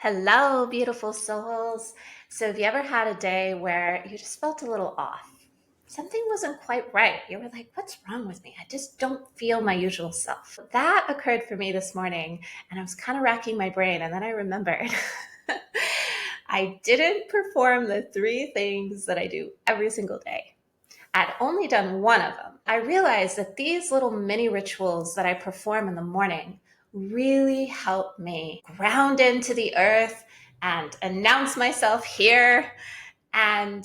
Hello, beautiful souls. So, have you ever had a day where you just felt a little off? Something wasn't quite right. You were like, what's wrong with me? I just don't feel my usual self. That occurred for me this morning, and I was kind of racking my brain. And then I remembered I didn't perform the three things that I do every single day. I'd only done one of them. I realized that these little mini rituals that I perform in the morning really help me ground into the earth and announce myself here and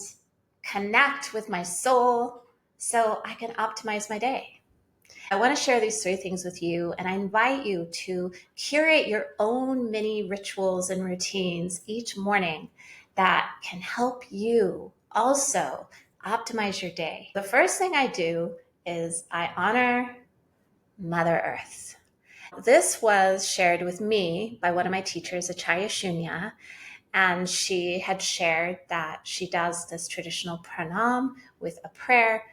connect with my soul so I can optimize my day. I want to share these three things with you, and I invite you to curate your own mini rituals and routines each morning that can help you also optimize your day. The first thing I do is I honor Mother Earth. This was shared with me by one of my teachers, Acharya Shunya, and she had shared that she does this traditional pranam with a prayer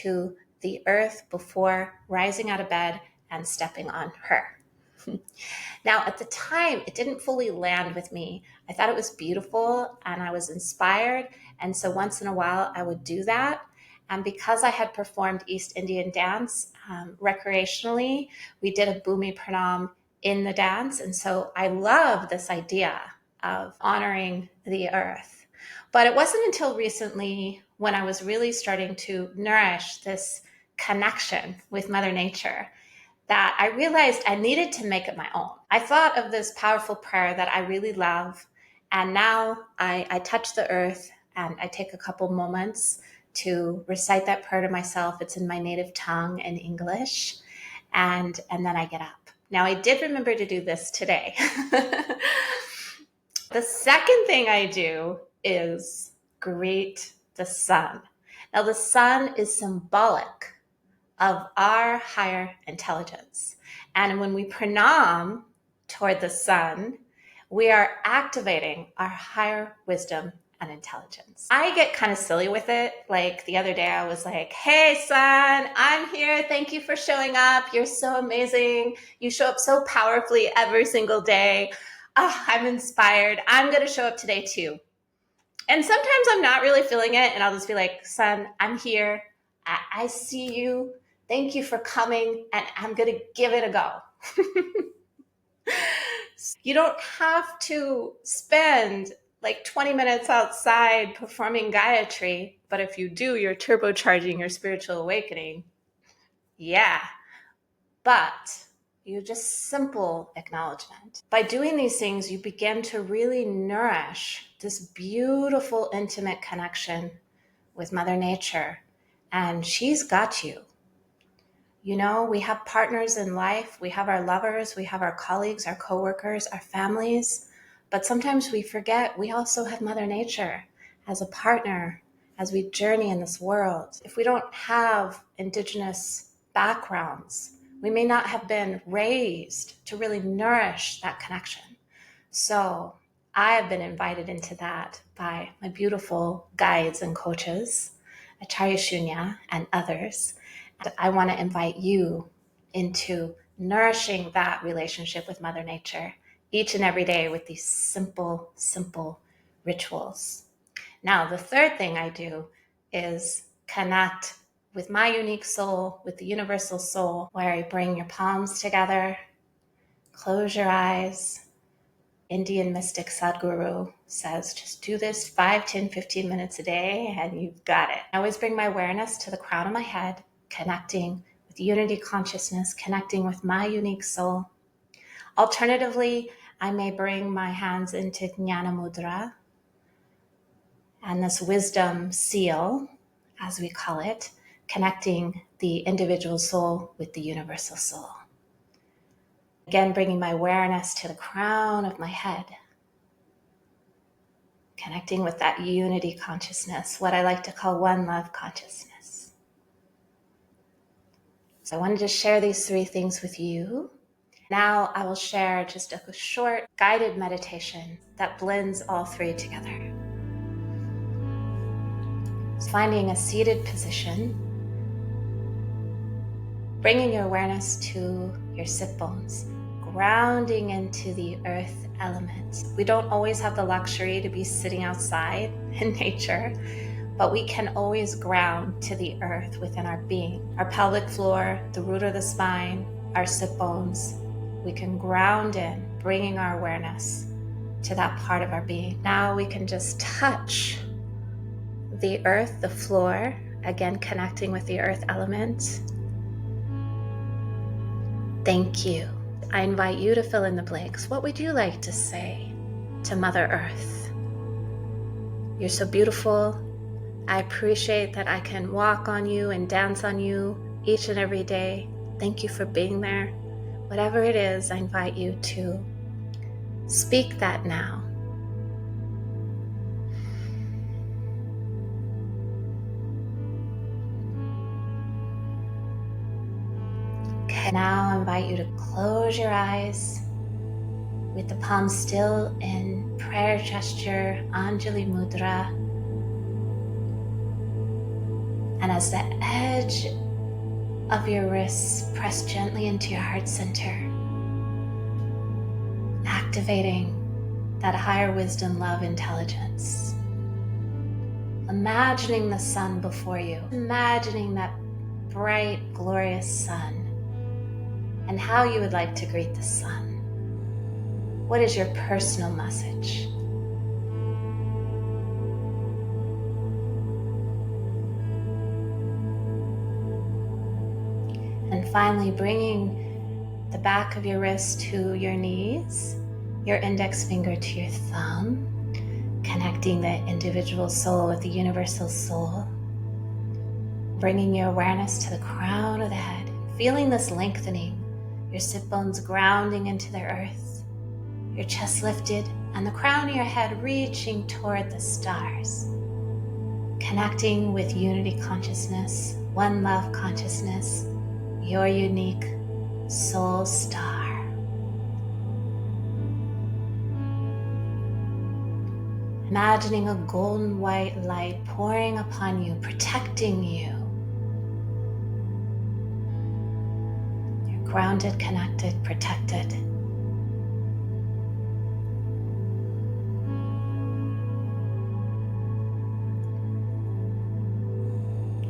to the earth before rising out of bed and stepping on her. Now, at the time, it didn't fully land with me. I thought it was beautiful and I was inspired. And so once in a while, I would do that. And because I had performed East Indian dance recreationally, we did a Bhumi Pranam in the dance. And so I love this idea of honoring the earth. But it wasn't until recently when I was really starting to nourish this connection with Mother Nature that I realized I needed to make it my own. I thought of this powerful prayer that I really love, and now I touch the earth and I take a couple moments to recite that prayer to myself. It's in my native tongue in English, and then I get up. Now, I did remember to do this today. The second thing I do is greet the sun. Now, the sun is symbolic of our higher intelligence. And when we pranam toward the sun, we are activating our higher wisdom and intelligence. I get kind of silly with it. Like the other day, I was like, hey, sun, I'm here. Thank you for showing up. You're so amazing. You show up so powerfully every single day. Oh, I'm inspired. I'm going to show up today too. And sometimes I'm not really feeling it. And I'll just be like, sun, I'm here. I see you. Thank you for coming. And I'm going to give it a go. You don't have to spend like 20 minutes outside performing Gayatri. But if you do, you're turbocharging your spiritual awakening. Yeah. But you just simple acknowledgement. By doing these things, you begin to really nourish this beautiful, intimate connection with Mother Nature. And she's got you. You know, we have partners in life. We have our lovers. We have our colleagues, our coworkers, our families. But sometimes we forget we also have Mother Nature as a partner as we journey in this world. If we don't have Indigenous backgrounds, we may not have been raised to really nourish that connection. So I have been invited into that by my beautiful guides and coaches, Acharya Shunya and others. And I want to invite you into nourishing that relationship with Mother Nature each and every day with these simple, simple rituals. Now, the third thing I do is connect with my unique soul, with the universal soul, where I bring your palms together, close your eyes. Indian mystic Sadhguru says, just do this 5, 10, 15 minutes a day and you've got it. I always bring my awareness to the crown of my head, connecting with unity consciousness, connecting with my unique soul. Alternatively, I may bring my hands into Jnana Mudra and this wisdom seal, as we call it, connecting the individual soul with the universal soul. Again, bringing my awareness to the crown of my head, connecting with that unity consciousness, what I like to call one love consciousness. So I wanted to share these three things with you. Now I will share just a short guided meditation that blends all three together. Finding a seated position, bringing your awareness to your sit bones, grounding into the earth element. We don't always have the luxury to be sitting outside in nature, but we can always ground to the earth within our being. Our pelvic floor, the root of the spine, our sit bones. We can ground in, bringing our awareness to that part of our being. Now we can just touch the earth, the floor, again connecting with the earth element. Thank you. I invite you to fill in the blanks. What would you like to say to Mother Earth? You're so beautiful. I appreciate that I can walk on you and dance on you each and every day. Thank you for being there. Whatever it is, I invite you to speak that now. Okay, now I invite you to close your eyes with the palms still in prayer gesture, Anjali Mudra. And as the edge of your wrists press gently into your heart center, activating that higher wisdom, love, intelligence. Imagining the sun before you, imagining that bright, glorious sun, and how you would like to greet the sun. What is your personal message? And finally, bringing the back of your wrist to your knees, your index finger to your thumb, connecting the individual soul with the universal soul, bringing your awareness to the crown of the head, feeling this lengthening, your sit bones grounding into the earth, your chest lifted, and the crown of your head reaching toward the stars, connecting with unity consciousness, one love consciousness, your unique soul star. Imagining a golden white light pouring upon you, protecting you. You're grounded, connected, protected.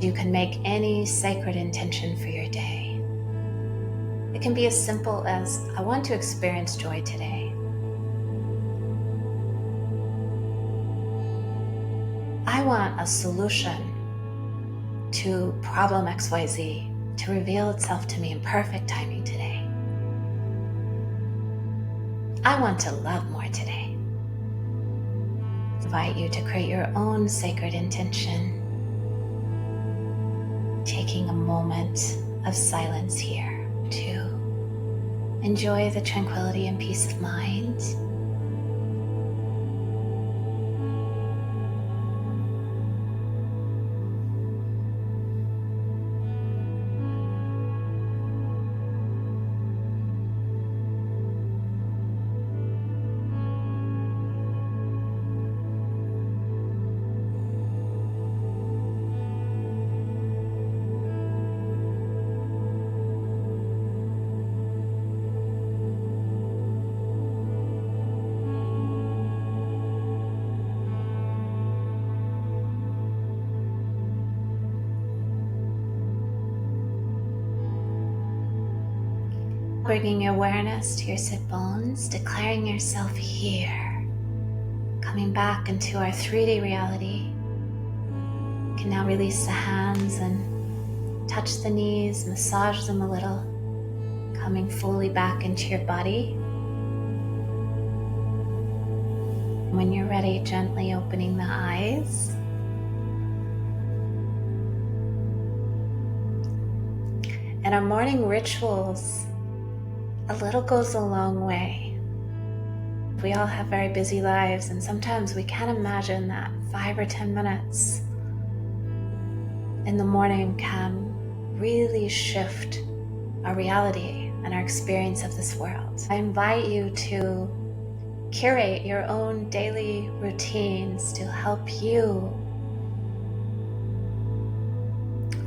You can make any sacred intention for your day. It can be as simple as, I want to experience joy today. I want a solution to problem XYZ to reveal itself to me in perfect timing today. I want to love more today. I invite you to create your own sacred intention, taking a moment of silence here to enjoy the tranquility and peace of mind. Bringing your awareness to your sit bones, declaring yourself here, coming back into our 3D reality. You can now release the hands and touch the knees, massage them a little, coming fully back into your body. When you're ready, gently opening the eyes. And our morning rituals, a little goes a long way. We all have very busy lives, and sometimes we can't imagine that 5 or 10 minutes in the morning can really shift our reality and our experience of this world. I invite you to curate your own daily routines to help you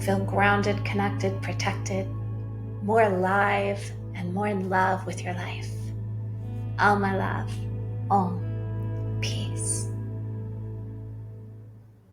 feel grounded, connected, protected, more alive and more in love with your life. All my love. Om.